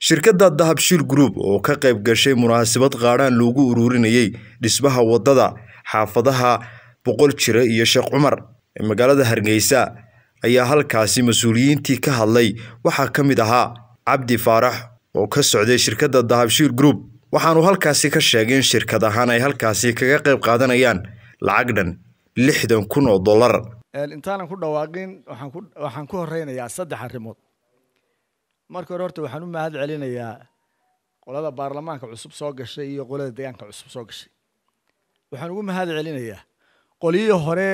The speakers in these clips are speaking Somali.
shirkadda Dahabshiil Group oo ka qayb gashay munaasabad qaaraan loogu ururinayay dhismaha wadada xaafadaha Boqol Jire iyo Sheekh Cumar ee magaalada Hargeysa ayaa halkaasi mas'uuliyiintii ka hadlay waxa kamid ahaa Cabdi Faarax oo ka socday shirkadda Dahabshiil Group waxaanu halkaasi ka sheegeen shirkadahan ay halkaasi kaga qayb qaadanayaan lacag dhan $60,000 intaan ku dhawaaqin waxaan ku horeynayaa saddex arrimood marka hore horta waxaan u mahad celinayaa qolada baarlamaanka cusub soo gashay iyo qolada deegaanka cusub soo gashay waxaan ugu mahad celinayaa qoliyii hore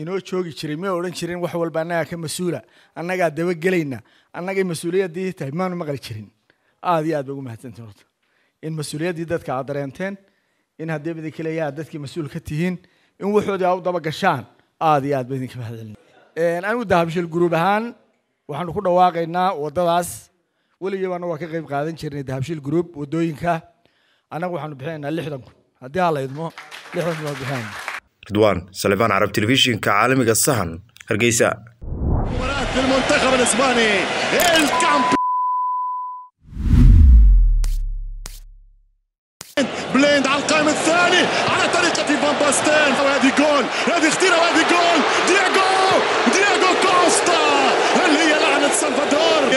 inoo joogi jiray ma oran jireen wax walba anaga ka mas'uula anaga daba galayna anaga mas'uuliyadii tahay maanu maqal jirin aad iyo aad ugu mahadsantiin horta in mas'uuliyadii dadka aad dareenteen in haddii mid kale yaa dadkii mas'uul ka tihiin in waxoodii aad daba gashaan aad iyo aad baan idinka mahad celinaa anigu Dahabshiil Group ahaan waxaan ku dhawaaqaynaa wadadaas waligeed waa ka qayb qaadan jirnay Dahabshiil Group wadooyinka anagu waxaan bixinaynaa 60,000 haddii aan la idmo 60,000 bixinayna Ridwan Salvan Arab Television كعالمي الصهن هرقيساء مباراة المنتخب الإسباني بليند على القائم الثاني على طريقة فان باستين وهذه جول هذه خطيرة وهذه جول دياغو كوستا اللي هي لعنة سلفادور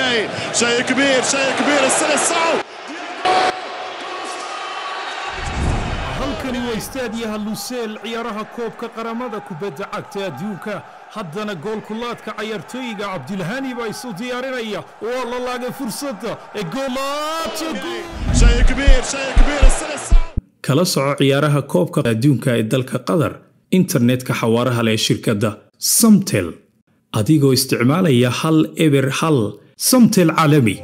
شيء كبير السلسعو halkani waa istaadiyaha Lusail ciyaaraha koobka qaramada kubadda cagta adduunka haddana goolkulaadka ciyaartooyga Cabdilhani baa isu diyaarinaya oo la laagay fursadda ee goolaadka شيء كبير kala soco ciyaaraha koobka adduunka ee dalka Qatar internetka xawaaraha leh shirkadda Samtel adigoo isticmaalaya hal eber hal Samtel caalami